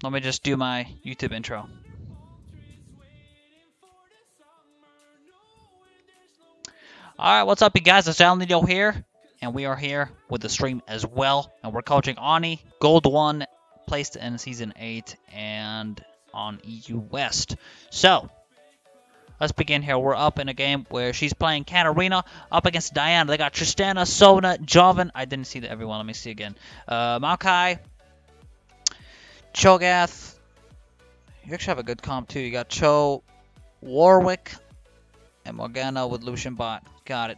let me just do my YouTube intro. Alright, what's up you guys? It's Alninio here, and we are here with the stream as well, and we're coaching Aunii, Gold 1, placed in Season 8, and on EU West. So, let's begin here. We're up in a game where she's playing Katarina up against Diana. They got Tristana, Sona, Joven. I didn't see everyone. Let me see again. Maokai, Cho'Gath. You actually have a good comp too. You got Cho, Warwick, and Morgana with Lucian bot. Got it.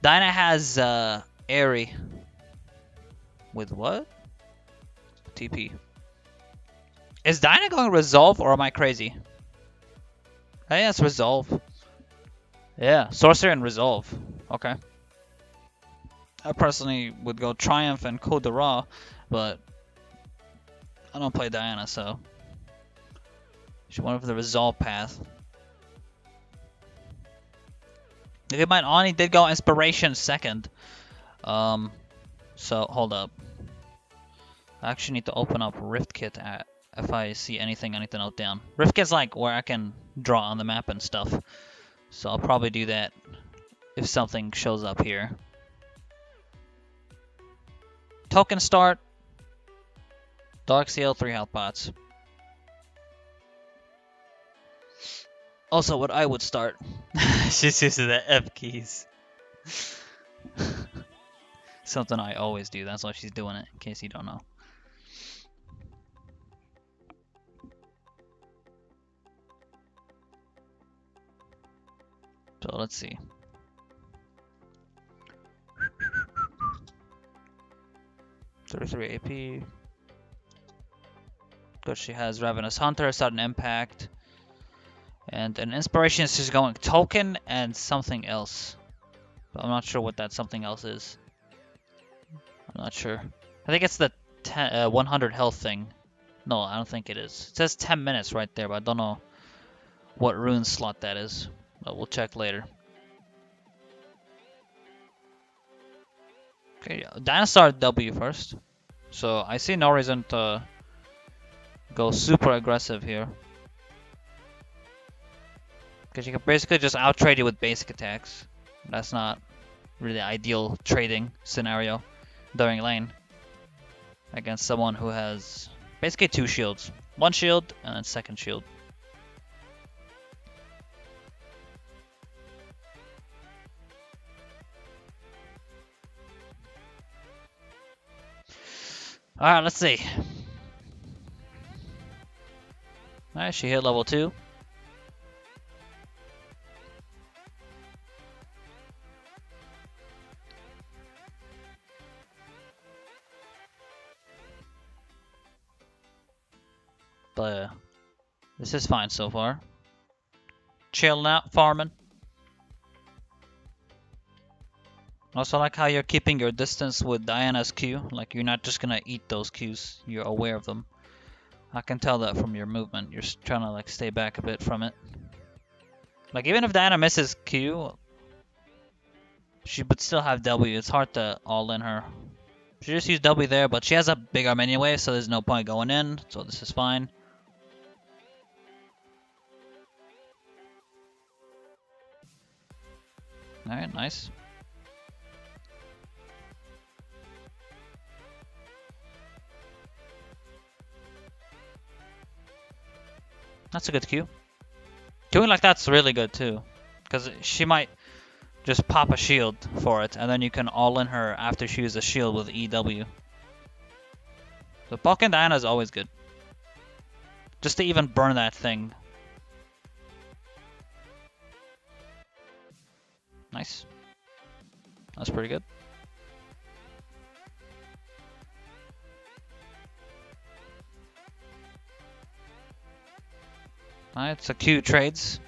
Diana has Aerie. With what? TP. Is Diana going Resolve or am I crazy? I think it's Resolve. Yeah, Sorcerer and Resolve. Okay. I personally would go Triumph and Code de Raw, but I don't play Diana, so she went for the Resolve path. If my Aunii did go Inspiration second. So hold up. I actually need to open up Rift Kit if I see anything I need to note down. Rift Kit's like where I can draw on the map and stuff. So I'll probably do that if something shows up here. Token start. Dark Seal, 3 health pots. Also, what I would start. She's using the F keys. Something I always do. That's why she's doing it, in case you don't know. So let's see. $33 AP. Because she has Ravenous Hunter, Sudden Impact. And an Inspiration is just going Token and something else. But I'm not sure what that something else is. I'm not sure. I think it's the 100 health thing. No, I don't think it is. It says 10 minutes right there, but I don't know what rune slot that is. But we'll check later. Okay, Dinosaur W first. So I see no reason to go super aggressive here. Because you can basically just out-trade you with basic attacks. That's not really ideal trading scenario during lane. Against someone who has basically 2 shields. 1 shield and then 2nd shield. Alright, let's see. Alright, she hit level 2. But this is fine so far. Chilling out, farming. Also like how you're keeping your distance with Diana's Q. Like you're not just gonna eat those Qs. You're aware of them. I can tell that from your movement. You're trying to like stay back a bit from it. Like even if Diana misses Q, she would still have W. It's hard to all in her. She just used W there, but she has a big arm anyway, so there's no point going in. So this is fine. Alright, nice. That's a good Q. Doing like that's really good too. Because she might just pop a shield for it, and then you can all in her after she uses a shield with EW. So Bulk and Diana is always good. Just to even burn that thing. Nice. That's pretty good. Alright, so Q trades.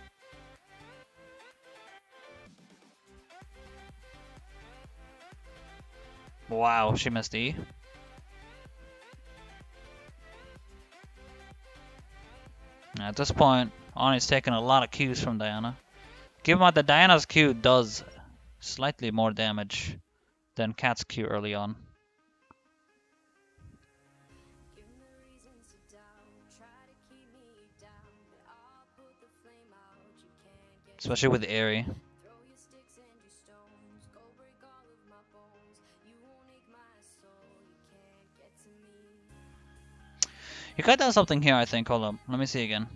Wow, she missed E. At this point, Aunii's taking a lot of Qs from Diana. Given that Diana's Q does slightly more damage than Cat's Q early on. especially with Aerie. You could have done something here, I think. Hold up. Let me see again.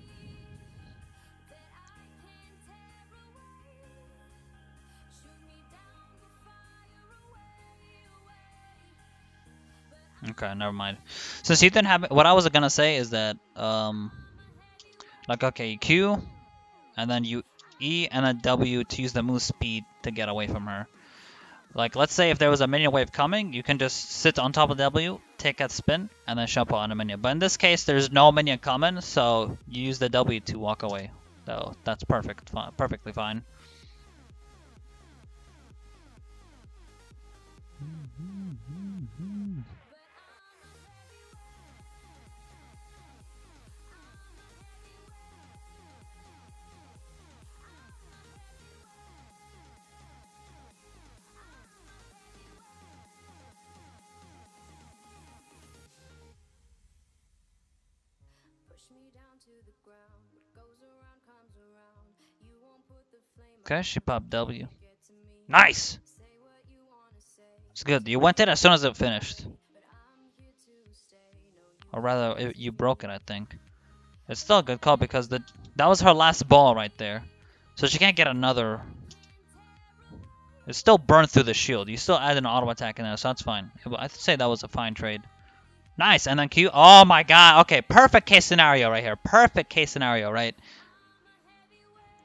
Okay, never mind. Since you didn't have, what I was gonna say is that, like, okay, Q, and then you E, and then W to use the move speed to get away from her. Like, let's say if there was a minion wave coming, you can just sit on top of W, take that spin, and then jump on a minion. But in this case, there's no minion coming, so you use the W to walk away. So that's perfectly fine. Okay, she popped W. Nice! It's good. You went in as soon as it finished. Or rather, you broke it, I think. It's still a good call because that was her last ball right there. So she can't get another. It still burned through the shield. You still add an auto attack in there, so that's fine. I'd say that was a fine trade. Nice, and then Q. Oh my god, okay, perfect case scenario right here. Perfect case scenario, right?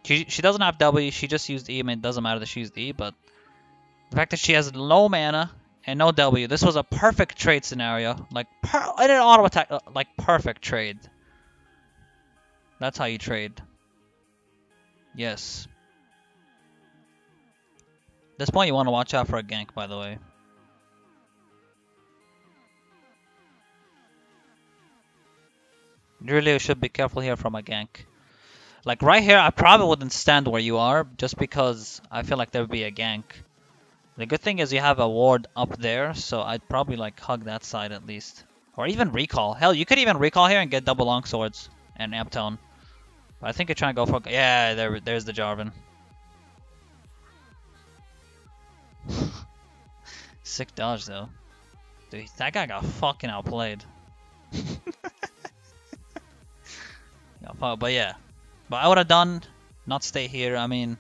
She doesn't have W, she just used E. I mean, it doesn't matter that she used E, but the fact that she has low mana and no W, this was a perfect trade scenario. Like, I did an auto attack, like, perfect trade. That's how you trade. Yes. At this point, you want to watch out for a gank, by the way. You really should be careful here from a gank. Like right here, I probably wouldn't stand where you are just because I feel like there would be a gank. The good thing is you have a ward up there, so I'd probably like hug that side at least. Or even recall. Hell, you could even recall here and get double long swords and amp tone. But I think you're trying to go for... Yeah, there's the Jarvan. Sick dodge though. Dude, that guy got fucking outplayed. But yeah. But I would have done not stay here. I mean,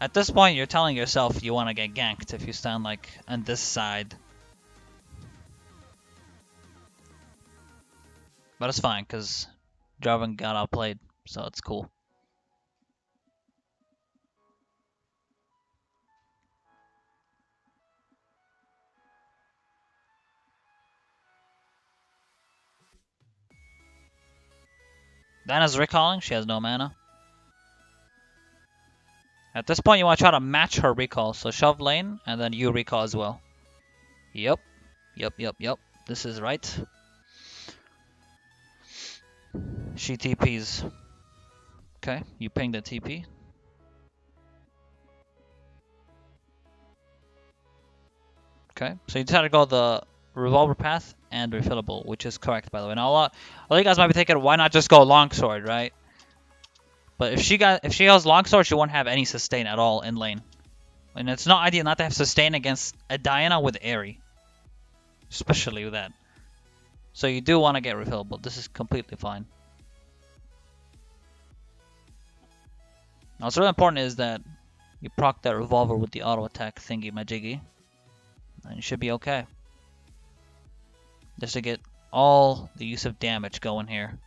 at this point, you're telling yourself you want to get ganked if you stand like on this side. But it's fine because Jarvan got outplayed, so it's cool. Diana's recalling. She has no mana. At this point, you want to try to match her recall. So shove lane, and then you recall as well. Yep. This is right. She TPs. Okay, you ping the TP. Okay, so you decided to go the revolver path and refillable, which is correct, by the way. Now, a lot of you guys might be thinking, why not just go longsword, right? But if she has longsword, she won't have any sustain at all in lane, and it's not ideal not to have sustain against a Diana with Aerie, especially with that. So you do want to get refillable. This is completely fine. Now, what's really important is that you proc that revolver with the auto attack thingy majiggy, and you should be okay. Just to get all the use of damage going here.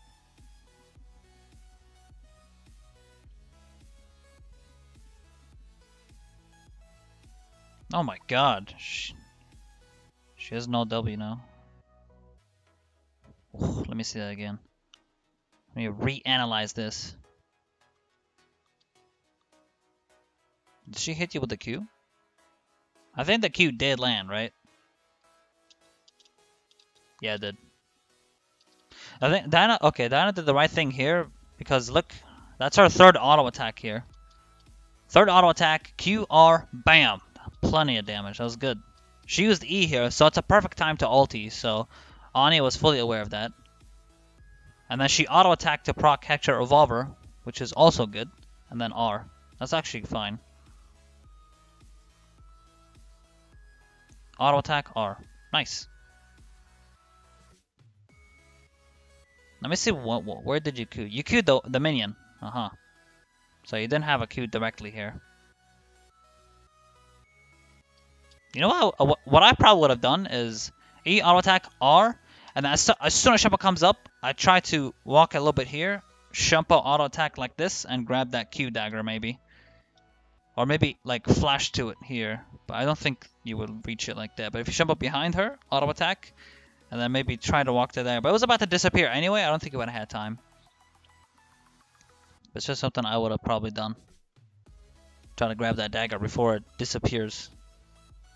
Oh my god. She has no W now. Let me see that again. Let me reanalyze this. Did she hit you with the Q? I think the Q did land, right? Yeah, it did. I think Diana did the right thing here because look, that's our third auto attack here. Third auto attack, QR, bam. Plenty of damage. That was good. She used E here, so it's a perfect time to ulti, so Aunii was fully aware of that. And then she auto attacked to proc Hector Revolver, which is also good. and then R. That's actually fine. Auto attack R. Nice. Let me see where did you Q? You Q'd the minion. So you didn't have a Q directly here. You know what I probably would have done is E auto attack R, and then as soon as Shumpo comes up, I try to walk a little bit here, Shumpo auto attack like this, and grab that Q dagger maybe. Or maybe like flash to it here, but I don't think you would reach it like that. But if you Shumpo behind her, auto attack, and then maybe try to walk to there. But it was about to disappear anyway, I don't think it would have had time. But it's just something I would have probably done. Try to grab that dagger before it disappears.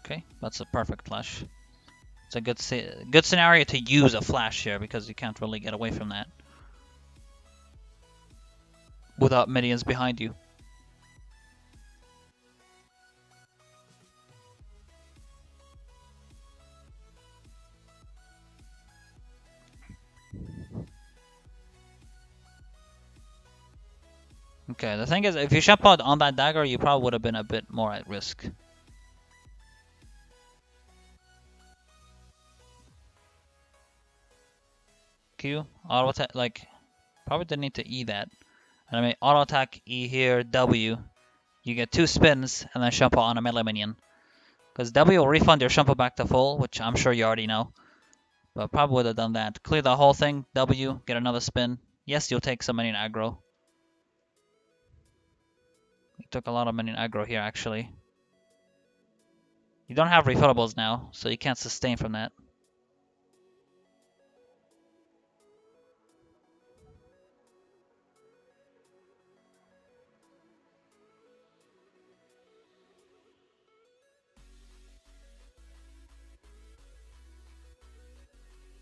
Okay, that's a perfect flash. It's a good scenario to use a flash here because you can't really get away from that without minions behind you. Okay, the thing is, if you jump out on that dagger, you probably would have been a bit more at risk. Q, auto attack, like, probably didn't need to E that. And I mean, auto attack E here, W. You get 2 spins, and then Shumpo on a melee minion. Because W will refund your Shumpo back to full, which I'm sure you already know. But probably would have done that. Clear the whole thing, W, get another spin. Yes, you'll take some minion aggro. You took a lot of minion aggro here, actually. You don't have refillables now, so you can't sustain from that.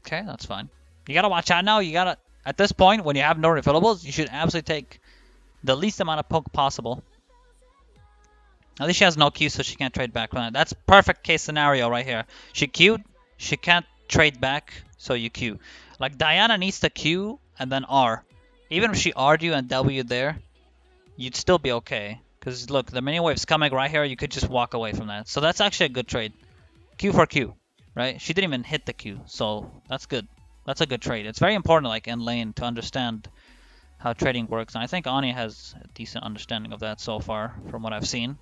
Okay, that's fine. You gotta watch out now. You gotta, at this point, when you have no refillables, you should absolutely take the least amount of poke possible. At least she has no Q, so she can't trade back from that. That's perfect case scenario right here. She Q'd, she can't trade back, so you Q. Like, Diana needs to Q and then R. Even if she R'd you and W there, you'd still be okay. Because, look, the minion wave's coming right here. You could just walk away from that. So that's actually a good trade. Q for Q, right? She didn't even hit the Q, so that's good. That's a good trade. It's very important, like, in lane to understand how trading works. And I think Aunii has a decent understanding of that so far, from what I've seen.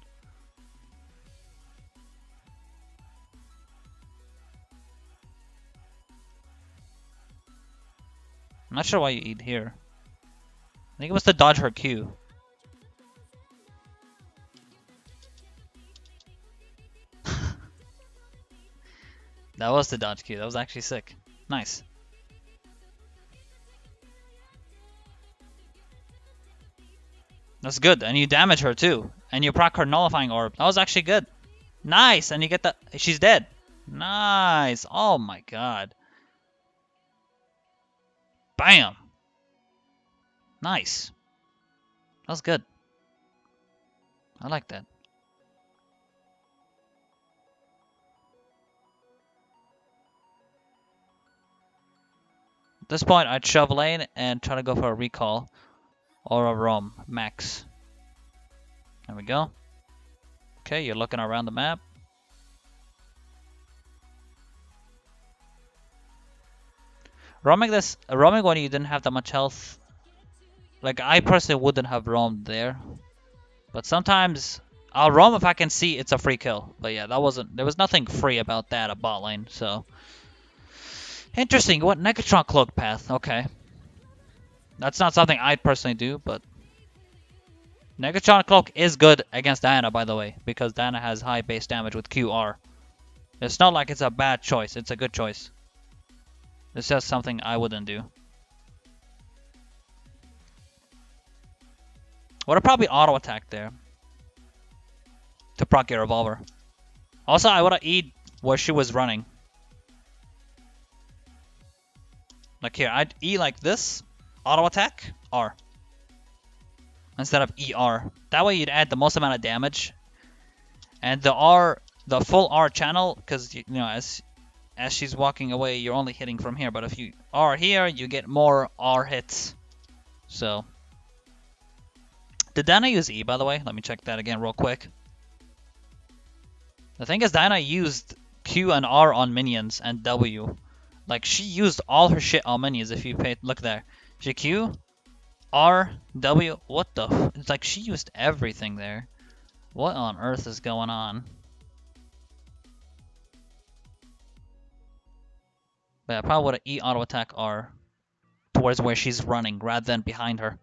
I'm not sure why you eat here. I think it was to dodge her Q. That was the dodge Q. That was actually sick. Nice. That's good. And you damage her too. And you proc her nullifying orb. That was actually good. Nice. And you get the... She's dead. Nice. Oh my god. Bam. Nice. That was good. I like that. At this point, I'd shove lane and try to go for a recall or a roam max. There we go. Okay, you're looking around the map. Roaming when you didn't have that much health. Like, I personally wouldn't have roamed there. But sometimes I'll roam if I can see it's a free kill. But yeah, there was nothing free about that at bot lane, so. Interesting. What Negatron Cloak path? Okay. That's not something I'd personally do, but Negatron Cloak is good against Diana, by the way, because Diana has high base damage with QR. It's not like it's a bad choice, it's a good choice. It's just something I wouldn't do. Would have probably auto attacked there to proc your revolver. Also, I would have E'd where she was running. Like here, I'd E like this, auto attack, R. Instead of ER. That way you'd add the most amount of damage. And the full R channel, because you know, as she's walking away, you're only hitting from here. But if you R here, you get more R hits. So Did Diana use E, by the way? Let me check that again real quick. The thing is, Diana used Q and R on minions and W. Like, she used all her shit on minions if you pay. Look there. She Q, R, W. What the f? It's like she used everything there. What on earth is going on? But I probably would have E auto attack R towards where she's running rather than behind her.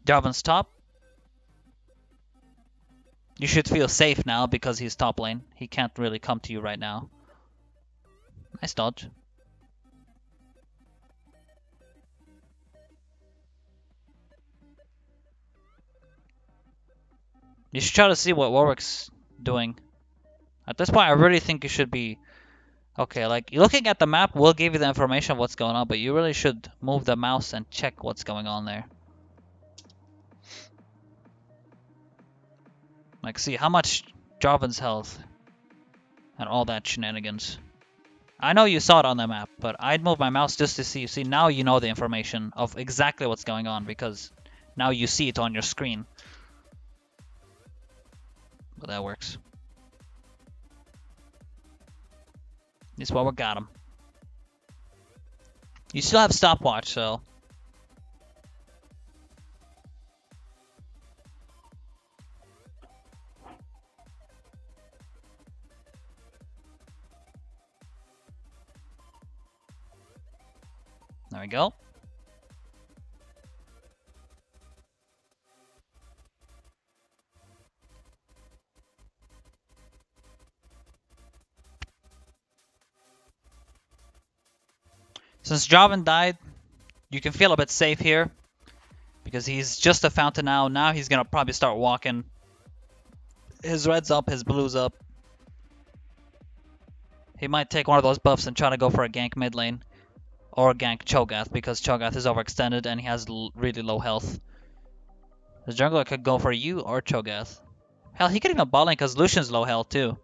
Jarvan's top. You should feel safe now because he's top lane. He can't really come to you right now. Nice dodge. You should try to see what Warwick's doing. At this point, I really think you should be... Okay, like, looking at the map will give you the information of what's going on, but you really should move the mouse and check what's going on there. Like, see how much Jarvan's health and all that shenanigans. I know you saw it on the map, but I'd move my mouse just to see. See, now you know the information of exactly what's going on because now you see it on your screen. But that works. This is what we got him. You still have stopwatch, so... There we go. Since Jarvan died, you can feel a bit safe here. Because he's just a fountain now. Now he's going to probably start walking. His red's up, his blue's up. He might take one of those buffs and try to go for a gank mid lane. Or gank Cho'Gath because Cho'Gath is overextended and he has really low health. The jungler could go for you or Cho'Gath. Hell, he could even bot lane because Lucian's low health too.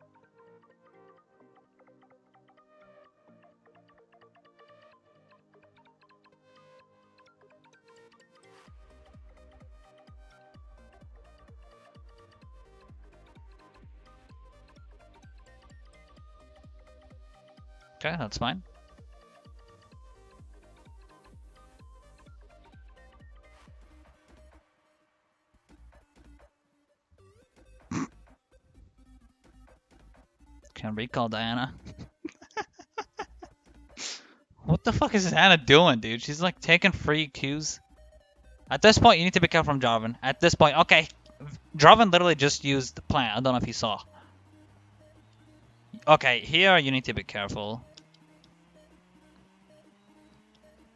Okay, that's fine. Can recall Diana. What the fuck is Diana doing, dude? She's like taking free Qs. At this point, you need to be careful from Jarvan. At this point, okay. Jarvan literally just used the plant. I don't know if you saw. Okay, here you need to be careful.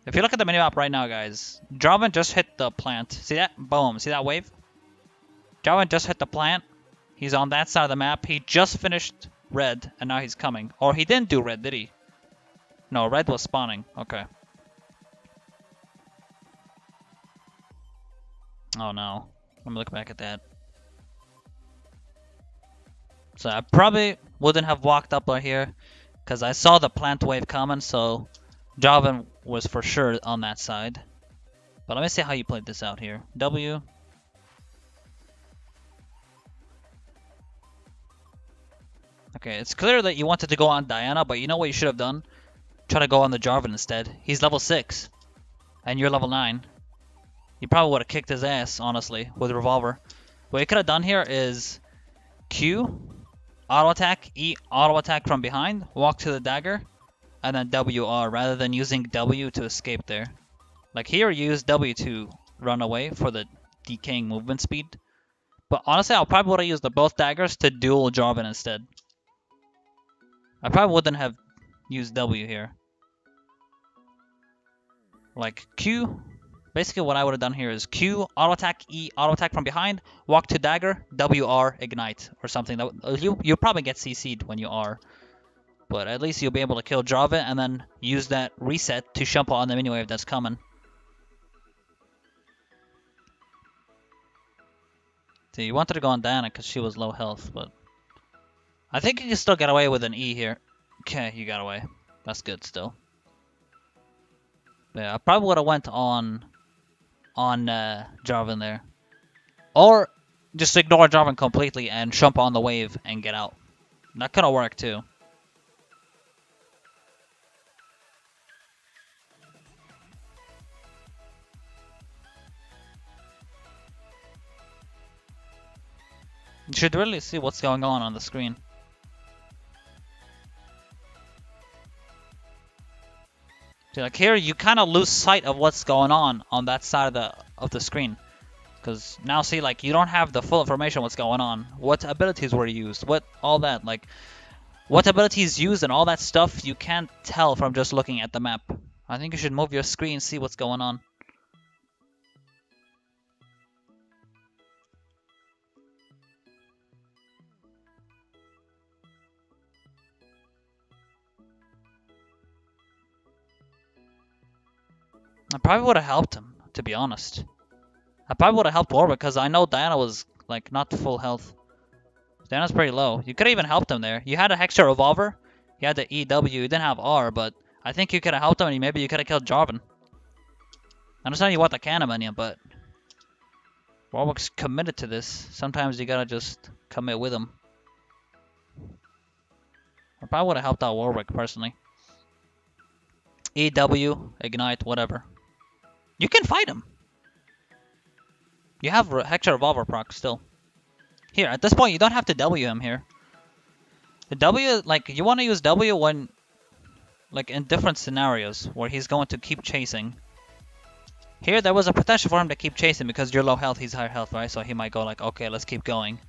If you look at the minimap right now, guys, Jarvan just hit the plant. See that? Boom. See that wave? Jarvan just hit the plant. He's on that side of the map. He just finished red, and now he's coming. Or he didn't do red, did he? No, red was spawning. Okay. Oh no. Let me look back at that. So I probably wouldn't have walked up right here because I saw the plant wave coming, so Jarvan was for sure on that side. But let me see how you played this out here. W. Okay, it's clear that you wanted to go on Diana, but you know what you should have done? Try to go on the Jarvan instead. He's level 6, and you're level 9. You probably would have kicked his ass, honestly, with Revolver. What you could have done here is Q, auto attack, E, auto attack from behind, walk to the dagger, and then WR, rather than using W to escape there. Like here, you use W to run away for the decaying movement speed. But honestly, I probably would have used the both daggers to duel Jarvan instead. I probably wouldn't have used W here. Like Q, basically what I would have done here is Q, auto attack, E, auto attack from behind, walk to dagger, WR, ignite, or something. That you'll probably get CC'd when you are. But at least you'll be able to kill Jarvan and then use that reset to jump on the mini wave that's coming. See, you wanted to go on Diana because she was low health, but I think you can still get away with an E here. Okay, you got away. That's good still. Yeah, I probably would have went on Jarvan there. Or just ignore Jarvan completely and jump on the wave and get out. That could have worked too. You should really see what's going on the screen. See, like here, you kind of lose sight of what's going on that side of the screen. Because now, see, like, you don't have the full information what's going on. What abilities were used, what, all that, like, what abilities used and all that stuff, you can't tell from just looking at the map. I think you should move your screen, see what's going on. I probably would have helped him, to be honest. I probably would have helped Warwick because I know Diana was, like, not full health. Diana's pretty low. You could have even helped him there. You had a Hexer Revolver. You had the EW. You didn't have R, but I think you could have helped him and maybe you could have killed Jarvan. I understand you want the cannon minion, but Warwick's committed to this. Sometimes you gotta just commit with him. I probably would have helped out Warwick, personally. EW, Ignite, whatever. You can fight him. You have Hexer Revolver proc still. Here, at this point, you don't have to W him here. The W, like, you want to use W when, like, in different scenarios where he's going to keep chasing. Here, there was a potential for him to keep chasing because you're low health, he's higher health, right? So he might go like, okay, let's keep going,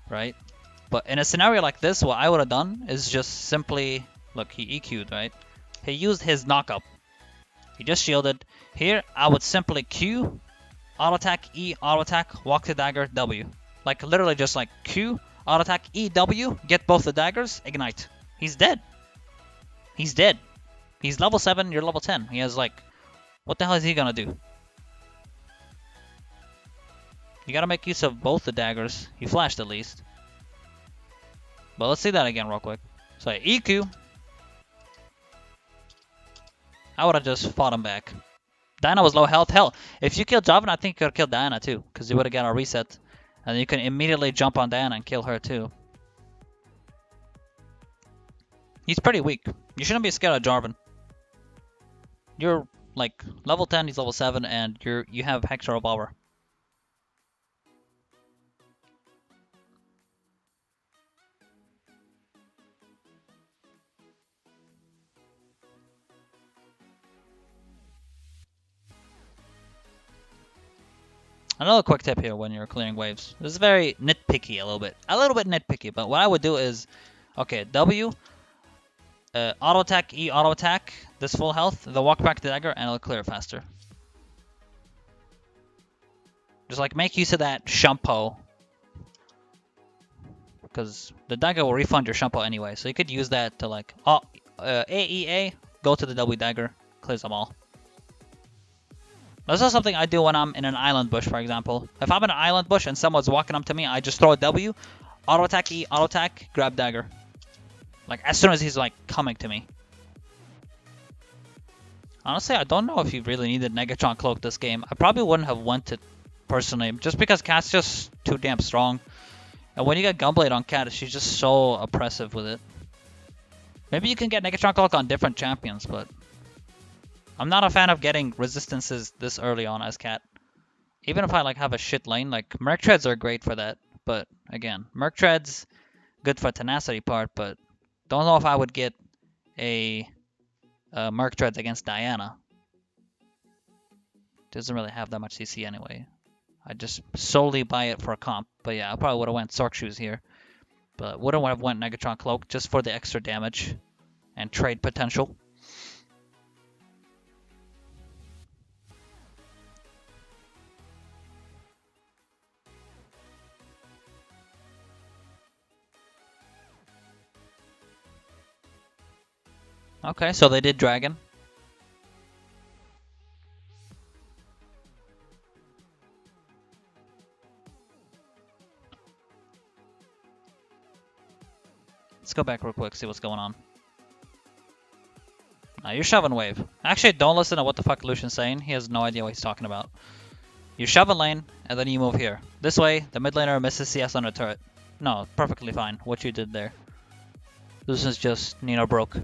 right? But in a scenario like this, what I would have done is just simply, look, he EQ'd, right? He used his knockup. He just shielded. Here, I would simply Q, auto attack, E, auto attack, walk the dagger, W. Like, literally just like Q, auto attack, E, W, get both the daggers, ignite. He's dead. He's dead. He's level 7, you're level 10. He has like, what the hell is he gonna do? You gotta make use of both the daggers. He flashed at least. But let's see that again real quick. So EQ. I would have just fought him back. Diana was low health. Hell, if you killed Jarvan, I think you could have killed Diana too. Because you would have got a reset. And you can immediately jump on Diana and kill her too. He's pretty weak. You shouldn't be scared of Jarvan. You're like level 10, he's level 7, and you have Hexer Revolver. Another quick tip here when you're clearing waves. This is very nitpicky a little bit. A little bit nitpicky, but what I would do is, okay, W, auto attack, E, auto attack, this full health, then walk back the dagger, and it'll clear faster. Just like make use of that shampoo. Because the dagger will refund your shampoo anyway, so you could use that to like, AEA, go to the W dagger, clears them all. This is something I do when I'm in an island bush, for example. If I'm in an island bush and someone's walking up to me, I just throw a W, auto attack E, auto attack, grab dagger. Like as soon as he's like coming to me. Honestly, I don't know if you really needed Negatron Cloak this game. I probably wouldn't have wanted personally, just because Cat's just too damn strong. And when you get Gunblade on Cat, she's just so oppressive with it. Maybe you can get Negatron Cloak on different champions, but I'm not a fan of getting resistances this early on as Cat. Even if I like have a shit lane, like Merc Treads are great for that. But again, Merc Treads good for tenacity part, but don't know if I would get a Merc Treads against Diana. Doesn't really have that much CC anyway. I just solely buy it for a comp. But yeah, I probably would have went Sork Shoes here. But wouldn't have went Negatron Cloak just for the extra damage and trade potential. Okay, so they did Dragon. Let's go back real quick, see what's going on. Now you're shoving wave. Actually, don't listen to what the fuck Lucian's saying. He has no idea what he's talking about. You shove a lane, and then you move here. This way, the mid laner misses CS on a turret. No, perfectly fine, what you did there. Lucian's just, broke.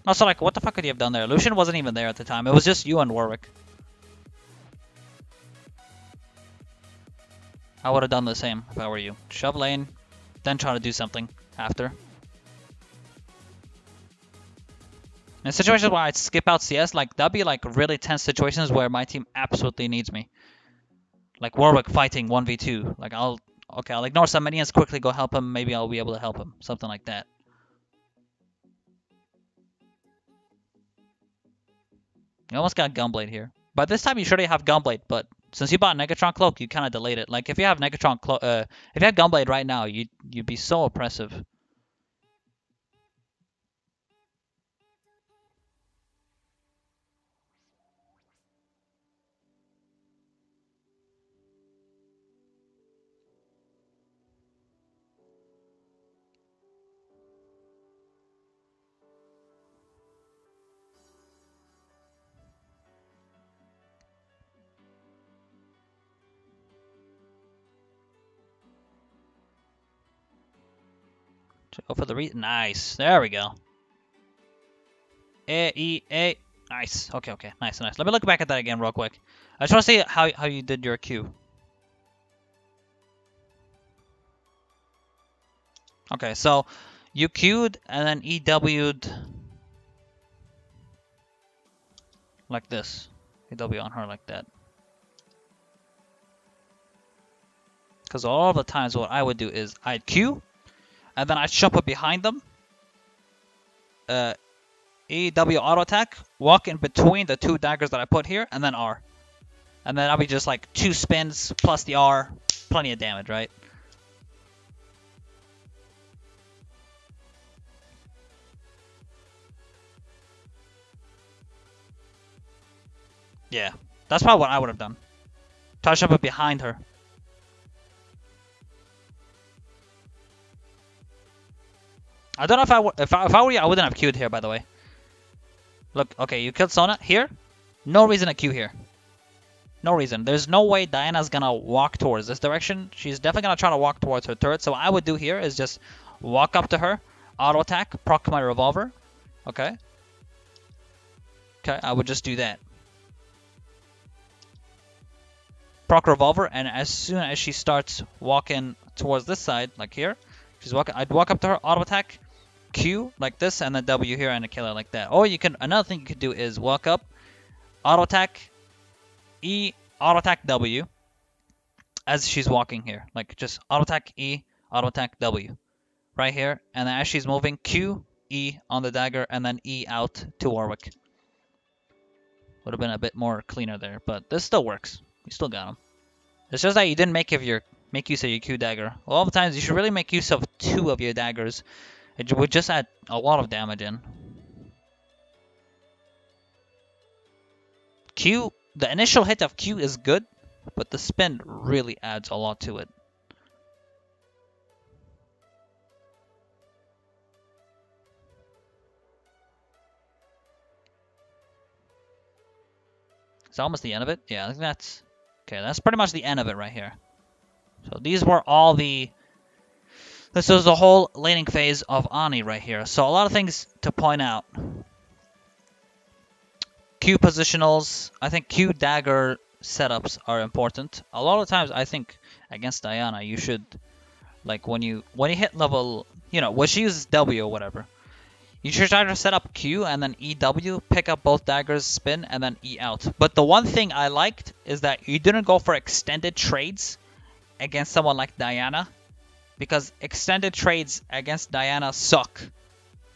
Also, like, what the fuck could you have done there? Lucian wasn't even there at the time. It was just you and Warwick. I would have done the same if I were you. Shove lane, then try to do something after. In situations where I'd skip out CS, like, that'd be like really tense situations where my team absolutely needs me. Like Warwick fighting 1v2. Like, I'll ignore some minions, quickly go help him. Maybe I'll be able to help him. Something like that. You almost got Gunblade here. By this time, you should have Gunblade, but since you bought Negatron Cloak, you kind of delayed it. Like, if you have Negatron Cloak, if you had Gunblade right now, you'd be so oppressive. Go for the nice. There we go. A. Nice. Okay. Nice. Let me look back at that again real quick. I just want to see how you did your Q. Okay, so you Q'd and then EW'd like this. EW on her like that. Because all the times what I would do is I'd Q, and then I'd jump up behind them. EW auto attack, walk in between the two daggers that I put here, and then R. And then I'll be just like 2 spins plus the R, plenty of damage, right? Yeah, that's probably what I would have done. Touch up behind her. I don't know if I were you, I wouldn't have queued here, by the way. Look, okay, you killed Sona here. No reason to queue here. No reason. There's no way Diana's gonna walk towards this direction. She's definitely gonna try to walk towards her turret. So what I would do here is just walk up to her, auto attack, proc my revolver. Okay. Okay, I would just do that. Proc revolver, and as soon as she starts walking towards this side, like here, she's walking. I'd walk up to her, auto attack, Q like this, and then W here, and a kill her like that. Or you can, another thing you could do is walk up, auto attack, E, auto attack W, as she's walking here. Like just auto attack E, auto attack W, right here, and then as she's moving, Q, E on the dagger, and then E out to Warwick. Would have been a bit more cleaner there, but this still works. You still got him. It's just that you didn't make use of your Q dagger. All the times you should really make use of 2 of your daggers. It would just add a lot of damage in. Q, the initial hit of Q is good, but the spin really adds a lot to it. Is that almost the end of it? Yeah, I think that's... Okay, that's pretty much the end of it right here. So these were all the... This was the whole laning phase of Aunii right here. So a lot of things to point out. Q positionals. I think Q dagger setups are important. A lot of times I think against Diana you should... Like when you hit level... when she uses W or whatever. You should try to set up Q and then EW, pick up both daggers, spin, and then E out. But the one thing I liked is that you didn't go for extended trades against someone like Diana. Because extended trades against Diana suck.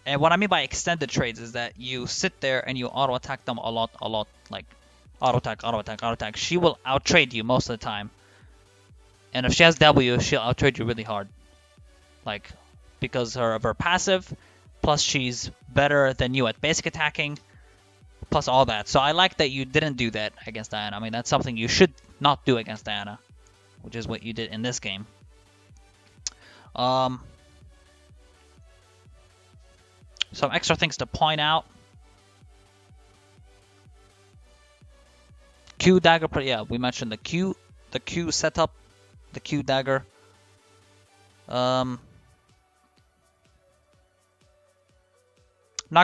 And what I mean by extended trades is that you sit there and you auto-attack them a lot. Like, auto-attack. She will out-trade you most of the time. And if she has W, she'll out-trade you really hard. Like, because of her passive... Plus, she's better than you at basic attacking. Plus all that. So I like that you didn't do that against Diana. I mean, that's something you should not do against Diana. Which is what you did in this game. Some extra things to point out. Q dagger, yeah, we mentioned the Q setup, the Q dagger. Not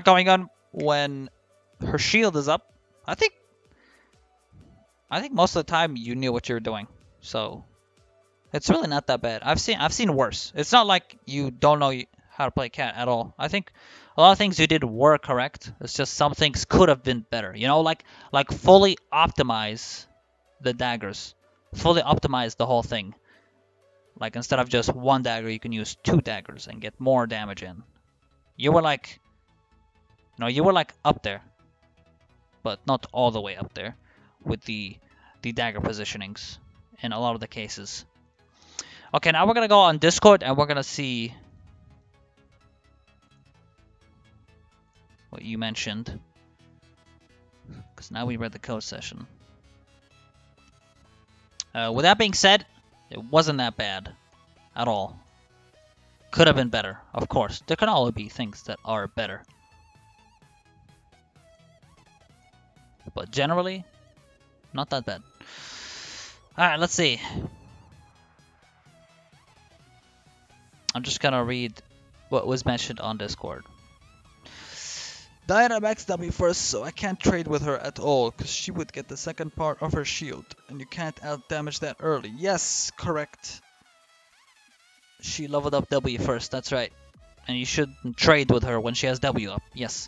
going on when her shield is up. I think most of the time you knew what you were doing, so it's really not that bad. I've seen worse. It's not like you don't know how to play cat at all. I think a lot of things you did were correct. It's just some things could have been better. You know, like fully optimize the daggers, fully optimize the whole thing. Like instead of just one dagger, you can use 2 daggers and get more damage in. You were like, you were like up there, but not all the way up there with the dagger positionings in a lot of the cases. Okay, now we're gonna go on Discord and we're gonna see what you mentioned, because now we read the code session. With that being said, it wasn't that bad at all. Could have been better, of course. There can always be things that are better. But generally, not that bad. Alright, let's see. I'm just gonna read what was mentioned on Discord. Diana maxed W first, so I can't trade with her at all, because she would get the second part of her shield, and you can't out-damage that early. Yes, correct. She leveled up W first, that's right. And you shouldn't trade with her when she has W up, yes.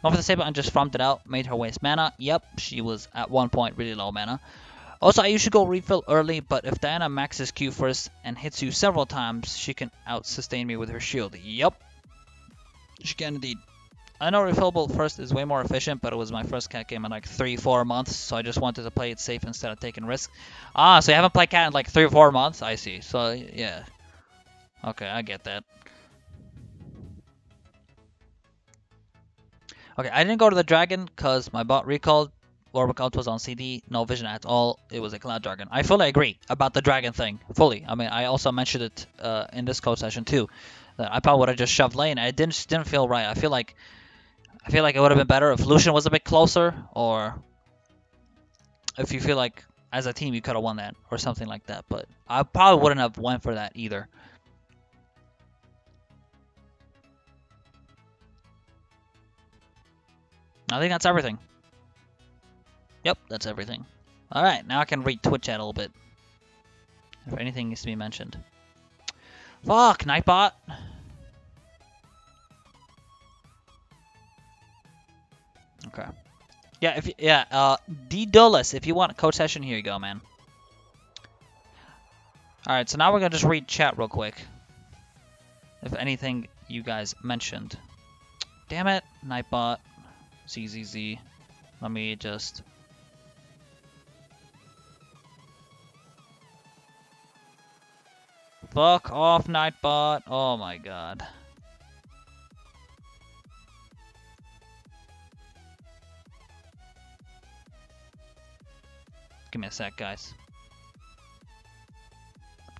Over the Saber and just farmed it out, made her waste mana. Yep, she was at one point really low mana. Also, I usually go refill early, but if Diana maxes Q first and hits you several times, she can out-sustain me with her shield. Yep. She can indeed. I know refillable first is way more efficient, but it was my first cat game in like 3-4 months, so I just wanted to play it safe instead of taking risks. Ah, so you haven't played cat in like 3 or 4 months? I see. So, yeah. Okay, I get that. Okay, I didn't go to the dragon because my bot recalled. Flyerbeklol was on CD, no vision at all. It was a cloud dragon. I fully agree about the dragon thing. Fully. I mean, I also mentioned it in this code session too. That I probably would have just shoved lane. It didn't feel right. I feel like it would have been better if Lucian was a bit closer, or if you feel like as a team you could have won that or something like that. But I probably wouldn't have went for that either. I think that's everything. Yep, that's everything. Alright, now I can read Twitch chat a little bit. If anything needs to be mentioned. Fuck, Nightbot! Okay. Yeah, D Dulles, if you want a code session, here you go, man. Alright, so now we're gonna just read chat real quick. If anything you guys mentioned. Damn it, Nightbot. ZZZ. Let me just... Fuck off, Nightbot. Oh my god. Give me a sec, guys.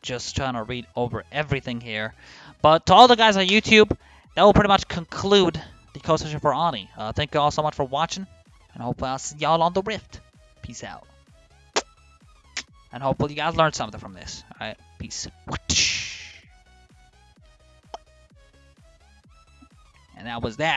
Just trying to read over everything here. But to all the guys on YouTube, that will pretty much conclude the code session for Aunii. Thank you all so much for watching, and hopefully I'll see y'all on the Rift. Peace out. And hopefully you guys learned something from this. Alright, peace. And that was that.